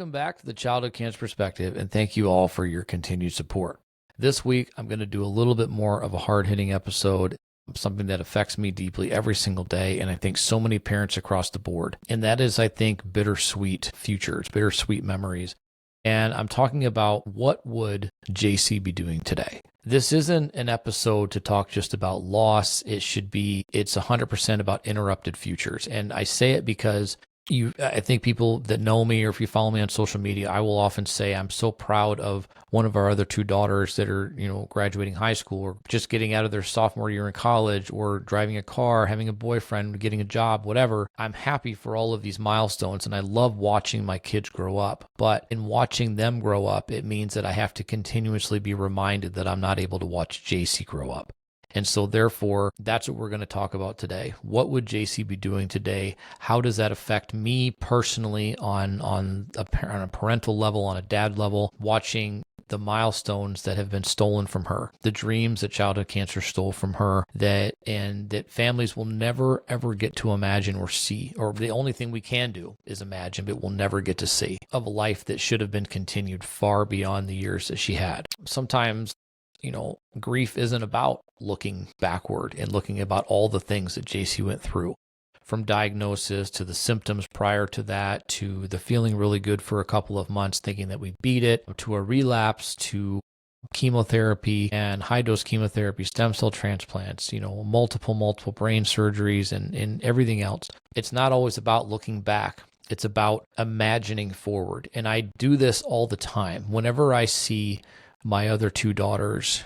Welcome back to the Childhood Cancer Perspective, and thank you all for your continued support. This week, I'm going to do a little bit more of a hard-hitting episode, something that affects me deeply every single day, and I think so many parents across the board. And that is, I think, bittersweet futures, bittersweet memories. And I'm talking about what would Jaycee be doing today? This isn't an episode to talk just about loss. It's 100% about interrupted futures. And I say it because I think people that know me, or if you follow me on social media, I will often say I'm so proud of one of our other two daughters that are, graduating high school or just getting out of their sophomore year in college or driving a car, having a boyfriend, getting a job, whatever. I'm happy for all of these milestones and I love watching my kids grow up. But in watching them grow up, it means that I have to continuously be reminded that I'm not able to watch Jaycee grow up. And so therefore, that's what we're going to talk about today. What would Jaycee be doing today? How does that affect me personally on a parental level, on a dad level, watching the milestones that have been stolen from her, the dreams that childhood cancer stole from her, that families will never, ever get to imagine or see, or the only thing we can do is imagine, but we'll never get to see, of a life that should have been continued far beyond the years that she had. Sometimes grief isn't about looking backward and looking about all the things that Jaycee went through, from diagnosis to the symptoms prior to that, to the feeling really good for a couple of months thinking that we beat it, to a relapse, to chemotherapy and high-dose chemotherapy, stem cell transplants, multiple brain surgeries and everything else. It's not always about looking back. It's about imagining forward. And I do this all the time. Whenever I see my other two daughters,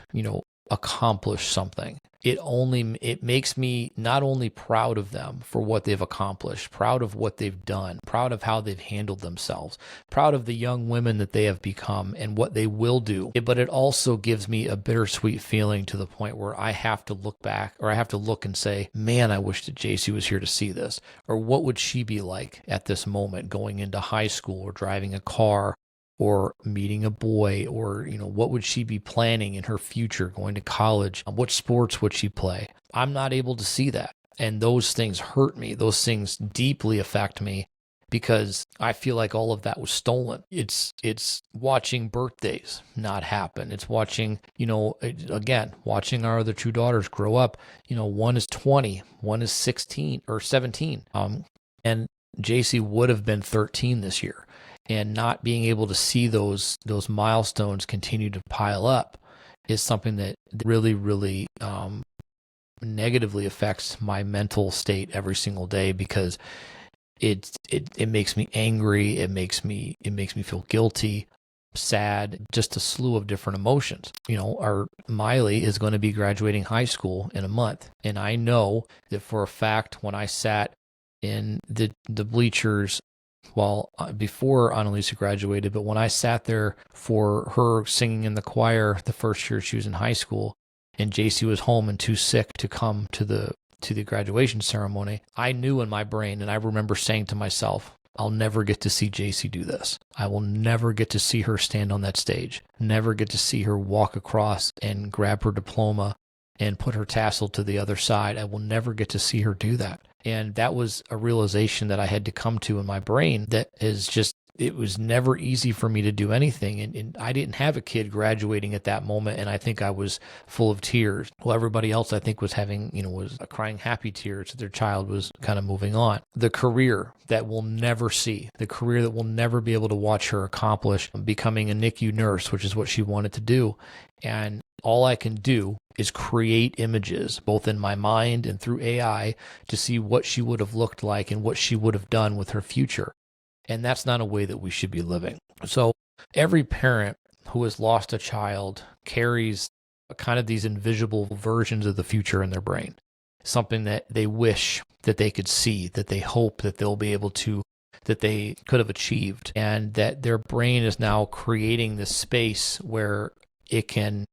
accomplish something, it makes me not only proud of them for what they've accomplished, proud of what they've done, proud of how they've handled themselves, proud of the young women that they have become and what they will do, but it also gives me a bittersweet feeling to the point where I have to look back, or I have to look and say, man, I wish that Jaycee was here to see this. Or what would she be like at this moment going into high school or driving a car, or meeting a boy, or, what would she be planning in her future, going to college? What sports would she play? I'm not able to see that. And those things hurt me. Those things deeply affect me because I feel like all of that was stolen. It's watching birthdays not happen. It's watching, watching our other two daughters grow up. One is 20, one is 16 or 17. And Jaycee would have been 13 this year. And not being able to see those milestones continue to pile up is something that really, really negatively affects my mental state every single day, because it makes me angry. It makes me feel guilty, sad, just a slew of different emotions. Our Miley is going to be graduating high school in a month, and I know that for a fact when I sat in the bleachers before Annalisa graduated, but when I sat there for her singing in the choir the first year she was in high school, and Jaycee was home and too sick to come to the graduation ceremony, I knew in my brain, and I remember saying to myself, I'll never get to see Jaycee do this. I will never get to see her stand on that stage, never get to see her walk across and grab her diploma and put her tassel to the other side. I will never get to see her do that. And that was a realization that I had to come to in my brain, that is just, it was never easy for me to do anything. And I didn't have a kid graduating at that moment, and I think I was full of tears. Well, everybody else I think was having, was crying happy tears that their child was kind of moving on. The career that we'll never see, the career that we'll never be able to watch her accomplish, becoming a NICU nurse, which is what she wanted to do. And all I can do is create images, both in my mind and through AI, to see what she would have looked like and what she would have done with her future. And that's not a way that we should be living. So every parent who has lost a child carries kind of these invisible versions of the future in their brain, something that they wish that they could see, that they hope that they'll be able to, that they could have achieved, and that their brain is now creating this space where it can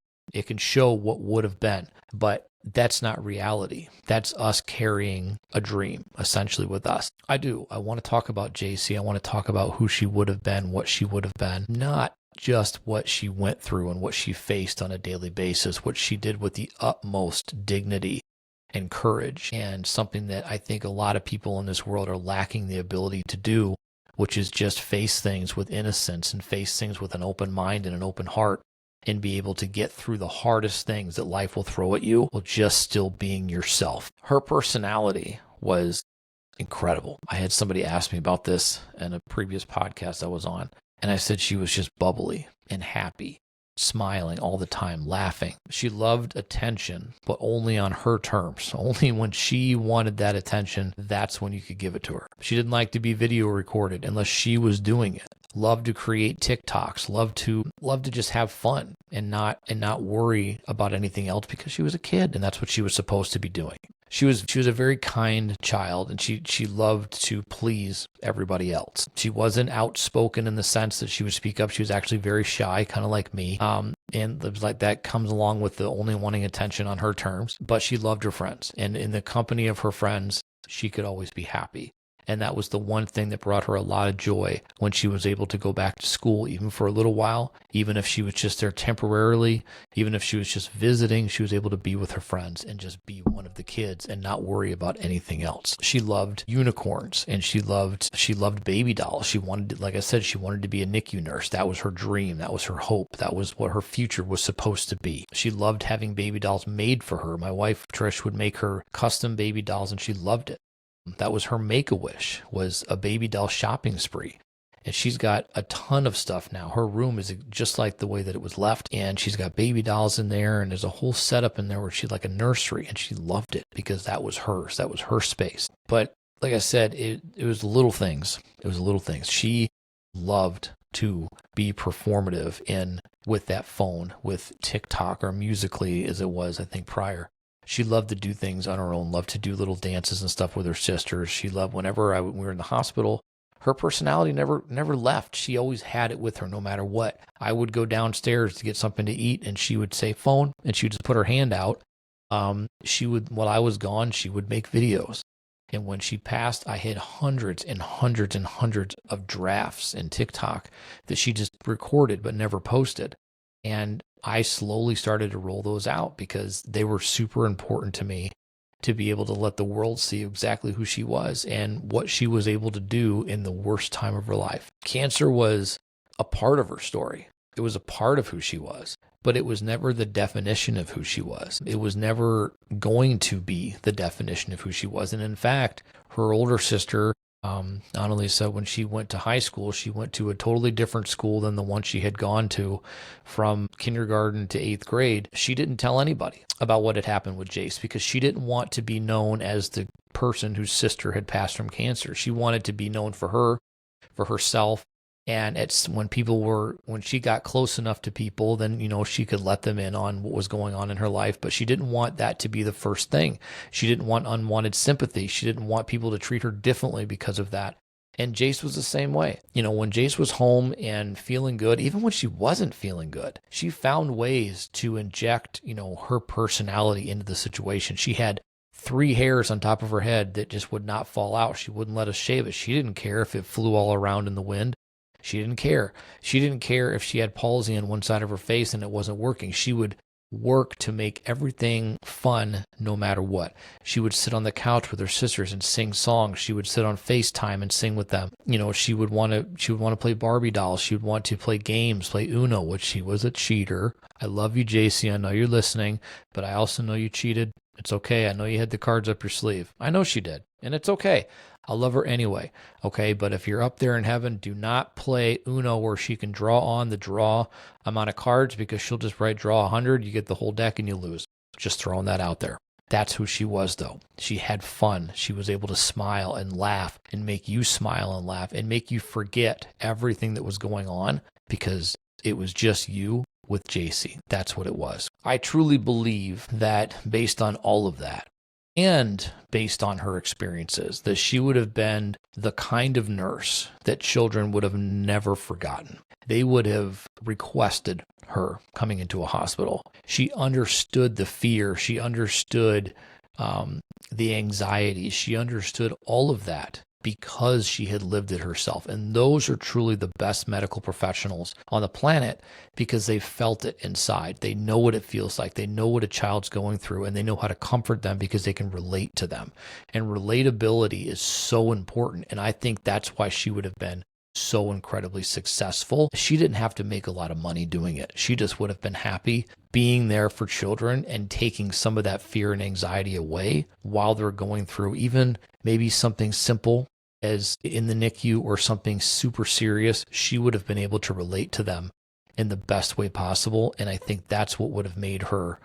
show what would have been. But that's not reality. That's us carrying a dream, essentially, with us. I want to talk about Jaycee. I want to talk about who she would have been, what she would have been, not just what she went through and what she faced on a daily basis, what she did with the utmost dignity and courage, and something that I think a lot of people in this world are lacking the ability to do which is just face things with innocence and face things with an open mind and an open heart, and be able to get through the hardest things that life will throw at you while just still being yourself. Her personality was incredible. I had somebody ask me about this in a previous podcast I was on, and I said she was just bubbly and happy, smiling all the time, laughing. She loved attention, but only on her terms. Only when she wanted that attention, that's when you could give it to her. She didn't like to be video recorded unless she was doing it. Loved to create TikToks, loved to just have fun and not worry about anything else because she was a kid and that's what she was supposed to be doing. She was a very kind child, and she loved to please everybody else. She wasn't outspoken in the sense that she would speak up. She was actually very shy, kind of like me. And it was like that comes along with the only wanting attention on her terms. But she loved her friends, and in the company of her friends, she could always be happy. And that was the one thing that brought her a lot of joy when she was able to go back to school, even for a little while, even if she was just there temporarily, even if she was just visiting, she was able to be with her friends and just be one of the kids and not worry about anything else. She loved unicorns and she loved baby dolls. She wanted, like I said, she wanted to be a NICU nurse. That was her dream. That was her hope. That was what her future was supposed to be. She loved having baby dolls made for her. My wife, Trish, would make her custom baby dolls and she loved it. That was her make-a-wish, was a baby doll shopping spree. And she's got a ton of stuff now. Her room is just like the way that it was left. And she's got baby dolls in there. And there's a whole setup in there where she's like a nursery. And she loved it because that was hers. That was her space. But like I said, it was little things. It was little things. She loved to be performative with that phone, with TikTok or Musical.ly as it was, I think, prior. She loved to do things on her own, loved to do little dances and stuff with her sisters. She loved whenever we were in the hospital, her personality never left. She always had it with her no matter what. I would go downstairs to get something to eat and she would say phone and she would just put her hand out. While I was gone, she would make videos. And when she passed, I had hundreds and hundreds and hundreds of drafts in TikTok that she just recorded but never posted. And I slowly started to roll those out because they were super important to me to be able to let the world see exactly who she was and what she was able to do in the worst time of her life. Cancer was a part of her story. It was a part of who she was, but it was never the definition of who she was. It was never going to be the definition of who she was. And in fact, her older sister, not only so when she went to high school, she went to a totally different school than the one she had gone to from kindergarten to 8th grade. She didn't tell anybody about what had happened with Jaycee because she didn't want to be known as the person whose sister had passed from cancer. She wanted to be known for herself. And when she got close enough to people, then, she could let them in on what was going on in her life. But she didn't want that to be the first thing. She didn't want unwanted sympathy. She didn't want people to treat her differently because of that. And Jaycee was the same way. When Jaycee was home and feeling good, even when she wasn't feeling good, she found ways to inject, her personality into the situation. She had 3 hairs on top of her head that just would not fall out. She wouldn't let us shave it. She didn't care if it flew all around in the wind. She didn't care. She didn't care if she had palsy on one side of her face and it wasn't working. She would work to make everything fun no matter what. She would sit on the couch with her sisters and sing songs. She would sit on FaceTime and sing with them. She would want to play Barbie dolls. She would want to play games, play Uno, which she was a cheater. I love you, Jaycee. I know you're listening, but I also know you cheated. It's okay. I know you had the cards up your sleeve. I know she did, and it's okay. I love her anyway, okay? But if you're up there in heaven, do not play Uno where she can draw on the draw amount of cards because she'll just draw 100, you get the whole deck and you lose. Just throwing that out there. That's who she was, though. She had fun. She was able to smile and laugh and make you smile and laugh and make you forget everything that was going on because it was just you with Jaycee. That's what it was. I truly believe that based on all of that, and based on her experiences, that she would have been the kind of nurse that children would have never forgotten. They would have requested her coming into a hospital. She understood the fear. She understood the anxiety. She understood all of that because she had lived it herself. And those are truly the best medical professionals on the planet because they felt it inside. They know what it feels like. They know what a child's going through, and they know how to comfort them because they can relate to them. And relatability is so important. And I think that's why she would have been so incredibly successful. She didn't have to make a lot of money doing it. She just would have been happy being there for children and taking some of that fear and anxiety away while they're going through even maybe something simple as in the NICU or something super serious. She would have been able to relate to them in the best way possible. And I think that's what would have made her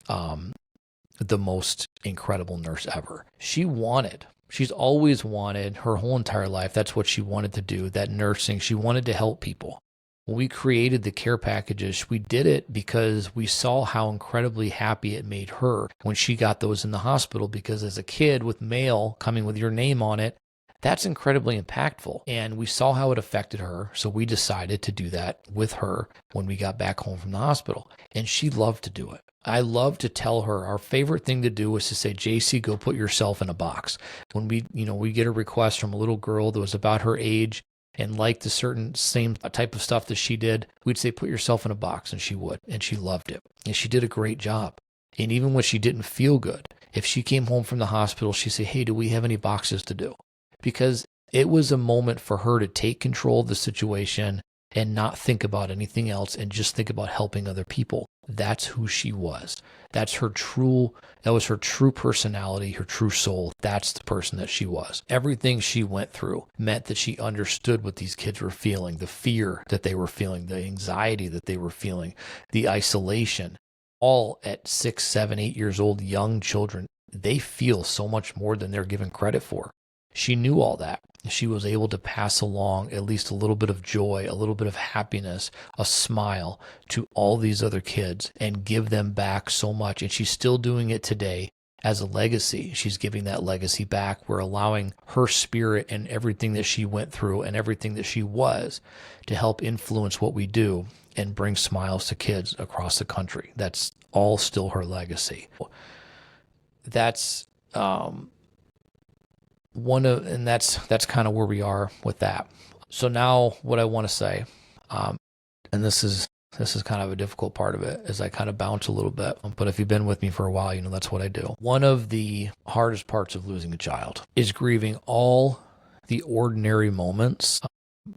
the most incredible nurse ever. She's always wanted her whole entire life. That's what she wanted to do, that nursing. She wanted to help people. When we created the care packages, we did it because we saw how incredibly happy it made her when she got those in the hospital, because as a kid with mail coming with your name on it, that's incredibly impactful. And we saw how it affected her. So we decided to do that with her when we got back home from the hospital. And she loved to do it. I love to tell her our favorite thing to do was to say, Jaycee, go put yourself in a box. When we get a request from a little girl that was about her age and liked the certain same type of stuff that she did, we'd say, put yourself in a box, and she would, and she loved it. And she did a great job. And even when she didn't feel good, if she came home from the hospital, she'd say, hey, do we have any boxes to do? Because it was a moment for her to take control of the situation and not think about anything else and just think about helping other people. That's who she was. That was her true personality, her true soul. That's the person that she was. Everything she went through meant that she understood what these kids were feeling, the fear that they were feeling, the anxiety that they were feeling, the isolation. All at 6, 7, 8 years old, young children, they feel so much more than they're given credit for. She knew all that. She was able to pass along at least a little bit of joy, a little bit of happiness, a smile to all these other kids and give them back so much. And she's still doing it today as a legacy. She's giving that legacy back. We're allowing her spirit and everything that she went through and everything that she was to help influence what we do and bring smiles to kids across the country. That's all still her legacy. That's that's kind of where we are with that. So now what I want to say, and this is kind of a difficult part of it, is I kind of bounce a little bit, but if you've been with me for a while, you know that's what I do. One of the hardest parts of losing a child is grieving all the ordinary moments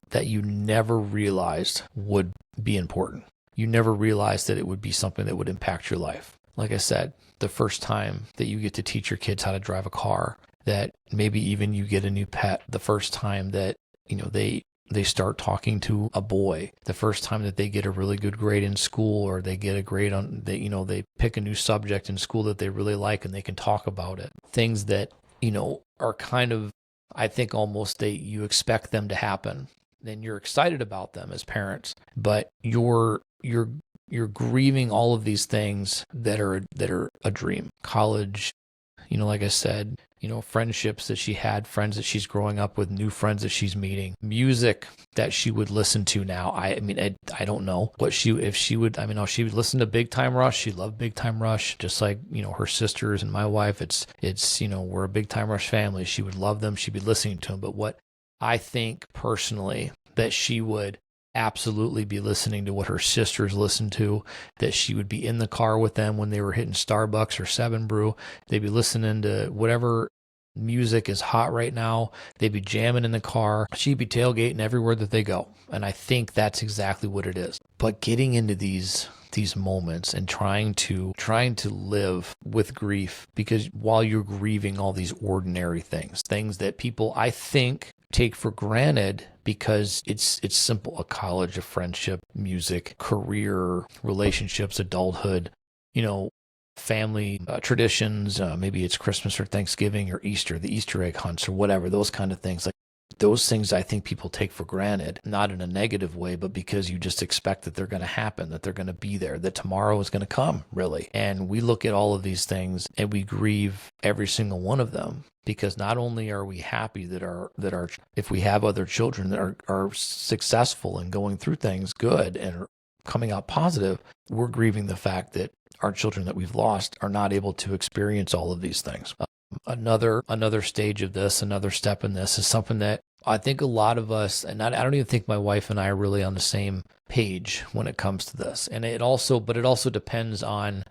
that you never realized would be important. You never realized that it would be something that would impact your life. Like I said, the first time that you get to teach your kids how to drive a car, that maybe even you get a new pet, the first time that, they start talking to a boy, the first time that they get a really good grade in school, or they get a grade on, they pick a new subject in school that they really like and they can talk about it. Things that, are kind of, I think almost you expect them to happen. Then you're excited about them as parents, but you're grieving all of these things that are a dream. College, like I said, friendships that she had, friends that she's growing up with, new friends that she's meeting, music that she would listen to now. I don't know what she would listen to Big Time Rush. She loved Big Time Rush, just like, her sisters and my wife. It's we're a Big Time Rush family. She would love them. She'd be listening to them. But what I think personally that she would absolutely be listening to what her sisters listened to, that she would be in the car with them when they were hitting Starbucks or 7 Brew. They'd be listening to whatever music is hot right now. They'd be jamming in the car. She'd be tailgating everywhere that they go. And I think that's exactly what it is. But getting into these moments and trying to live with grief, because while you're grieving all these ordinary things that people, I think, take for granted because it's simple: a college, a friendship, music, career, relationships, adulthood, family traditions, maybe it's Christmas or Thanksgiving or Easter, the Easter egg hunts or whatever, those kind of things. Like those things I think people take for granted, not in a negative way, but because you just expect that they're going to happen, that they're going to be there, that tomorrow is going to come, really. And we look at all of these things and we grieve every single one of them, because not only are we happy that our if we have other children that are successful and going through things good and are coming out positive, we're grieving the fact that our children that we've lost are not able to experience all of these things. another stage of this, another step in this is something that I think a lot of us, and I don't even think my wife and I are really on the same page when it comes to this. And it also depends on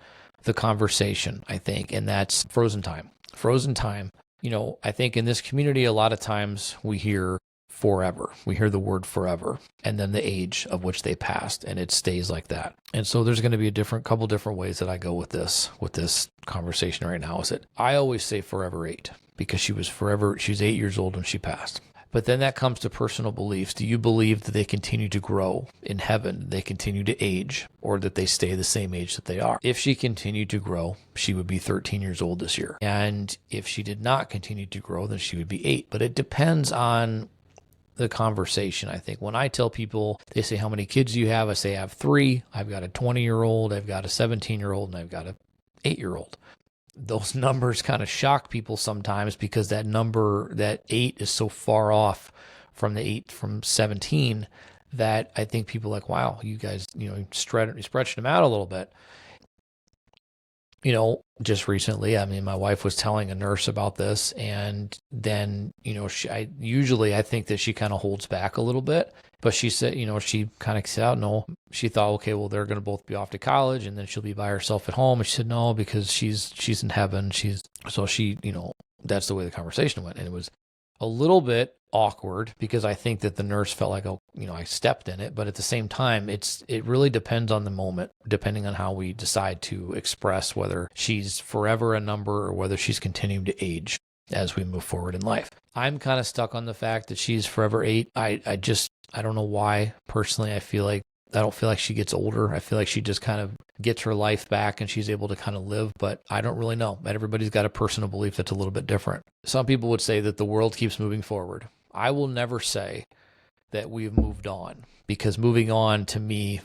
the conversation, I think, and that's frozen time. Frozen time. I think in this community, a lot of times we hear forever. We hear the word forever and then the age of which they passed, and it stays like that. And so there's going to be a couple different ways that I go with this conversation right now. Is that I always say forever 8 because she's 8 years old when she passed. But then that comes to personal beliefs. Do you believe that they continue to grow in heaven, they continue to age, or that they stay the same age that they are? If she continued to grow, she would be 13 years old this year. And if she did not continue to grow, then she would be 8. But it depends on the conversation. I think when I tell people, they say, how many kids do you have? I say, I have 3. I've got a 20-year-old, I've got a 17-year-old, and I've got an 8-year-old. Those numbers kind of shock people sometimes because that number, that 8 is so far off from the 8 from 17 that I think people are like, wow, you guys, stretched them out a little bit. Just recently, my wife was telling a nurse about this, and then, I think that she kind of holds back a little bit, but she said, she kind of said, no, she thought, okay, well, they're going to both be off to college and then she'll be by herself at home. And she said, no, because she's in heaven. That's the way the conversation went. And it was a little bit awkward because I think that the nurse felt like, I stepped in it, but at the same time, it really depends on the moment, depending on how we decide to express whether she's forever a number or whether she's continuing to age as we move forward in life. I'm kind of stuck on the fact that she's forever 8. I don't know why. Personally, I don't feel like she gets older. I feel like she just kind of gets her life back and she's able to kind of live, but I don't really know. Everybody's got a personal belief that's a little bit different. Some people would say that the world keeps moving forward. I will never say that we've moved on, because moving on to me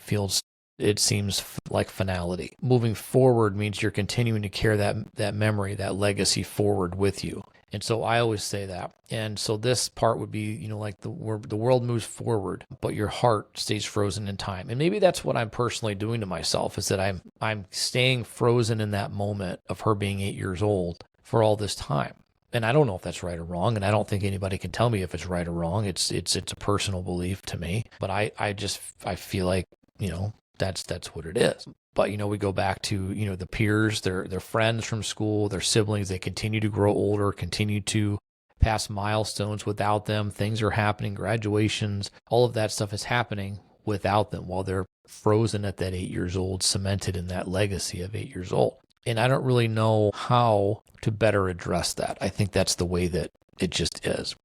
seems like finality. Moving forward means you're continuing to carry that memory, that legacy forward with you. And so I always say that. And so this part would be, like the world moves forward, but your heart stays frozen in time. And maybe that's what I'm personally doing to myself, is that I'm staying frozen in that moment of her being 8 years old for all this time. And I don't know if that's right or wrong, and I don't think anybody can tell me if it's right or wrong. It's a personal belief to me, but I feel like, that's what it is. But, we go back to, the peers, their friends from school, their siblings, they continue to grow older, continue to pass milestones without them. Things are happening, graduations, all of that stuff is happening without them while they're frozen at that 8 years old, cemented in that legacy of 8 years old. And I don't really know how to better address that. I think that's the way that it just is.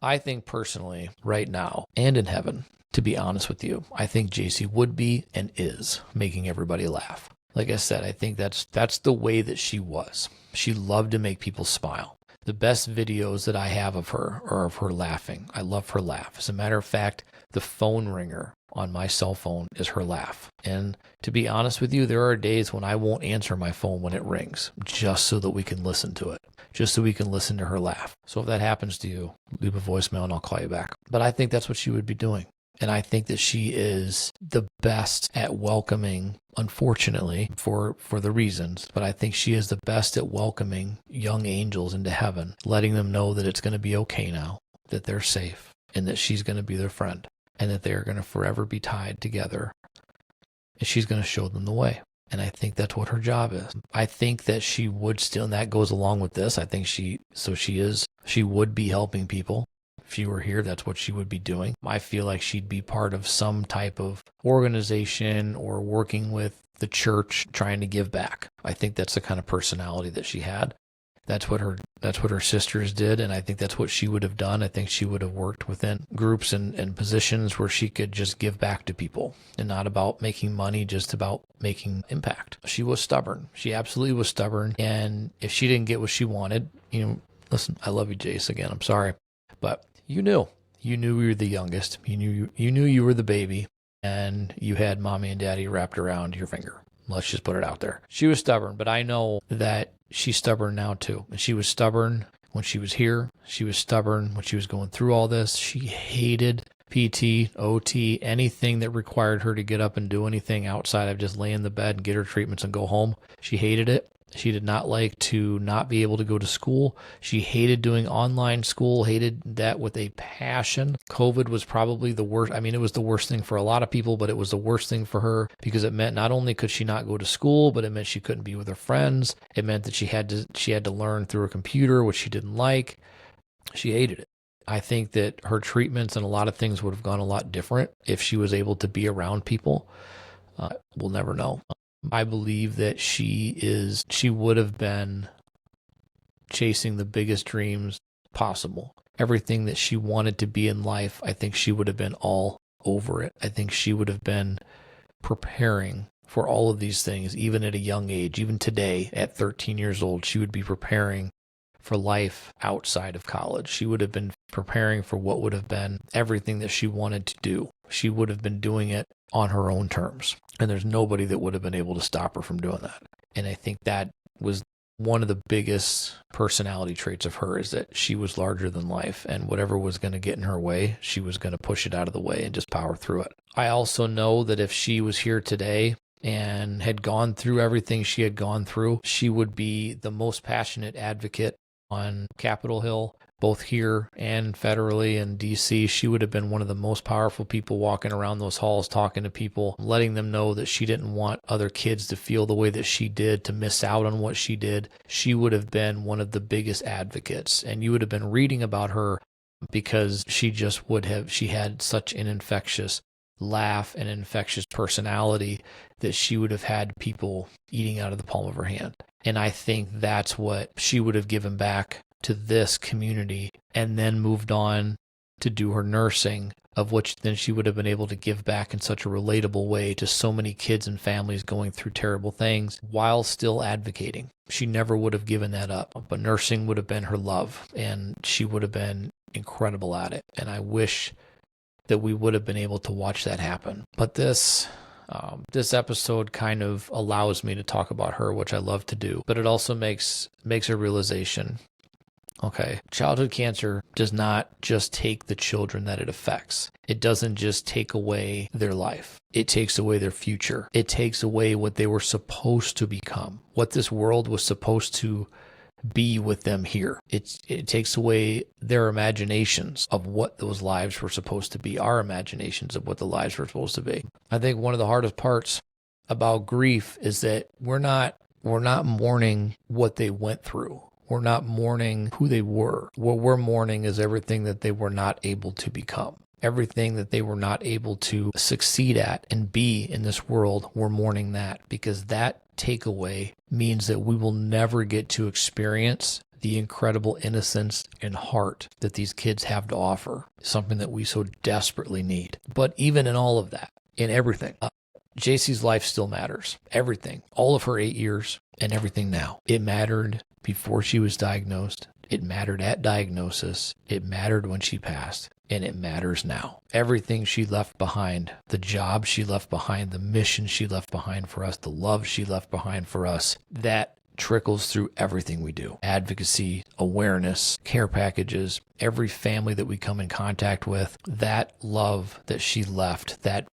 I think personally, right now and in heaven, to be honest with you, I think Jaycee would be and is making everybody laugh. Like I said, I think that's the way that she was. She loved to make people smile. The best videos that I have of her are of her laughing. I love her laugh. As a matter of fact, the phone ringer on my cell phone is her laugh. And to be honest with you, there are days when I won't answer my phone when it rings, just so that we can listen to it, just so we can listen to her laugh. So if that happens to you, leave a voicemail and I'll call you back. But I think that's what she would be doing. And I think that she is the best at welcoming, unfortunately, for the reasons, but I think she is the best at welcoming young angels into heaven, letting them know that it's going to be okay now, that they're safe, and that she's going to be their friend, and that they're going to forever be tied together. And she's going to show them the way. And I think that's what her job is. I think that she would still, and that goes along with this, I think she would be helping people. If she were here, that's what she would be doing. I feel like she'd be part of some type of organization or working with the church trying to give back. I think that's the kind of personality that she had. That's what her sisters did, and I think that's what she would have done. I think she would have worked within groups and positions where she could just give back to people, and not about making money, just about making impact. She was stubborn. She absolutely was stubborn, and if she didn't get what she wanted, listen, I love you, Jace, again, I'm sorry, but you knew you were the youngest. You knew you were the baby, and you had mommy and daddy wrapped around your finger. Let's just put it out there. She was stubborn, but I know that she's stubborn now too. And she was stubborn when she was here. She was stubborn when she was going through all this. She hated PT, OT, anything that required her to get up and do anything outside of just lay in the bed and get her treatments and go home. She hated it. She did not like to not be able to go to school. She hated doing online school, hated that with a passion. COVID was probably the worst. I mean, it was the worst thing for a lot of people, but it was the worst thing for her because it meant not only could she not go to school, but it meant she couldn't be with her friends. It meant that she had to learn through a computer, which she didn't like. She hated it. I think that her treatments and a lot of things would have gone a lot different if she was able to be around people. We'll never know. I believe that she would have been chasing the biggest dreams possible. Everything that she wanted to be in life, I think she would have been all over it. I think she would have been preparing for all of these things, even at a young age. Even today, at 13 years old, she would be preparing for life outside of college. She would have been preparing for what would have been everything that she wanted to do. She would have been doing it on her own terms. And there's nobody that would have been able to stop her from doing that. And I think that was one of the biggest personality traits of her, is that she was larger than life, and whatever was going to get in her way, she was going to push it out of the way and just power through it. I also know that if she was here today and had gone through everything she had gone through, she would be the most passionate advocate on Capitol Hill, both here and federally in DC. She would have been one of the most powerful people walking around those halls, talking to people, letting them know that she didn't want other kids to feel the way that she did, to miss out on what she did. She would have been one of the biggest advocates, and you would have been reading about her because she had such an infectious laugh and infectious personality that she would have had people eating out of the palm of her hand. And I think that's what she would have given back to this community, and then moved on to do her nursing, of which then she would have been able to give back in such a relatable way to so many kids and families going through terrible things while still advocating. She never would have given that up, but nursing would have been her love, and she would have been incredible at it. And I wish that we would have been able to watch that happen. But this episode kind of allows me to talk about her, which I love to do, but it also makes a realization. Okay, childhood cancer does not just take the children that it affects. It doesn't just take away their life. It takes away their future. It takes away what they were supposed to become, what this world was supposed to be with them here. It takes away their imaginations of what those lives were supposed to be, our imaginations of what the lives were supposed to be. I think one of the hardest parts about grief is that we're not mourning what they went through. We're not mourning who they were. What we're mourning is everything that they were not able to become. Everything that they were not able to succeed at and be in this world, we're mourning that, because that takeaway means that we will never get to experience the incredible innocence and heart that these kids have to offer, something that we so desperately need. But even in all of that, in everything, Jaycee's life still matters. Everything, all of her 8 years and everything now. It mattered before she was diagnosed. It mattered at diagnosis. It mattered when she passed. And it matters now. Everything she left behind, the job she left behind, the mission she left behind for us, the love she left behind for us, that trickles through everything we do. Advocacy, awareness, care packages, every family that we come in contact with, that love that she left, that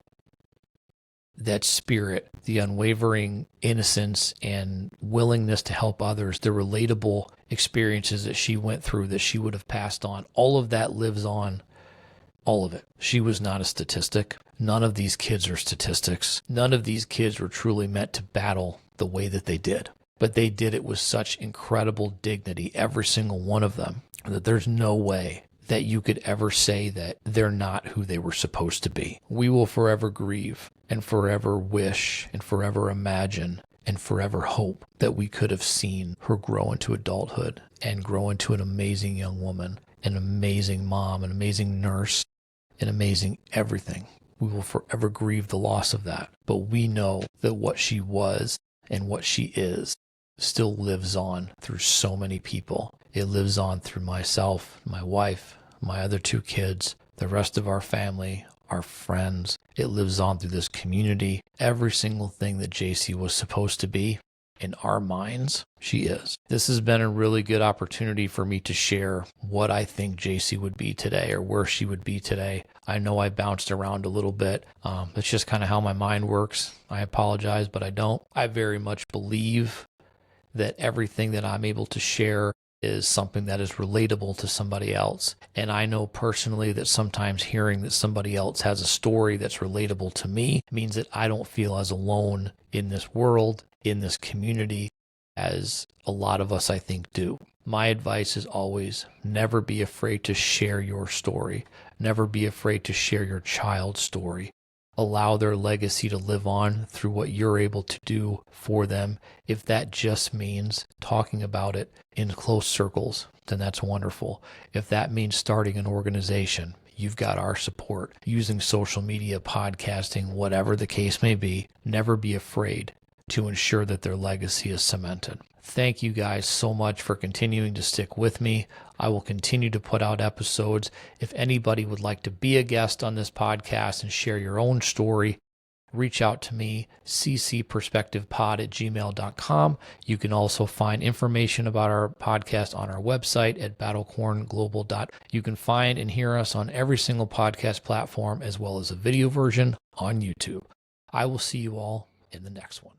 spirit, the unwavering innocence and willingness to help others, the relatable experiences that she went through that she would have passed on, all of that lives on. All of it. She was not a statistic. None of these kids are statistics. None of these kids were truly meant to battle the way that they did. But they did it with such incredible dignity, every single one of them, that there's no way that you could ever say that they're not who they were supposed to be. We will forever grieve and forever wish and forever imagine and forever hope that we could have seen her grow into adulthood and grow into an amazing young woman, an amazing mom, an amazing nurse, an amazing everything. We will forever grieve the loss of that. But we know that what she was and what she is still lives on through so many people. It lives on through myself, my wife, my other 2 kids, the rest of our family, our friends. It lives on through this community. Every single thing that Jaycee was supposed to be, in our minds, she is. This has been a really good opportunity for me to share what I think Jaycee would be today, or where she would be today. I know I bounced around a little bit. It's just kind of how my mind works. I apologize, but I don't. I very much believe that everything that I'm able to share is something that is relatable to somebody else. And I know personally that sometimes hearing that somebody else has a story that's relatable to me means that I don't feel as alone in this world, in this community, as a lot of us, I think, do. My advice is always never be afraid to share your story. Never be afraid to share your child's story. Allow their legacy to live on through what you're able to do for them. If that just means talking about it in close circles, then that's wonderful. If that means starting an organization, you've got our support. Using social media, podcasting, whatever the case may be, never be afraid to ensure that their legacy is cemented. Thank you guys so much for continuing to stick with me. I will continue to put out episodes. If anybody would like to be a guest on this podcast and share your own story, reach out to me, ccperspectivepod@gmail.com. You can also find information about our podcast on our website at battlecornglobal. You can find and hear us on every single podcast platform, as well as a video version on YouTube. I will see you all in the next one.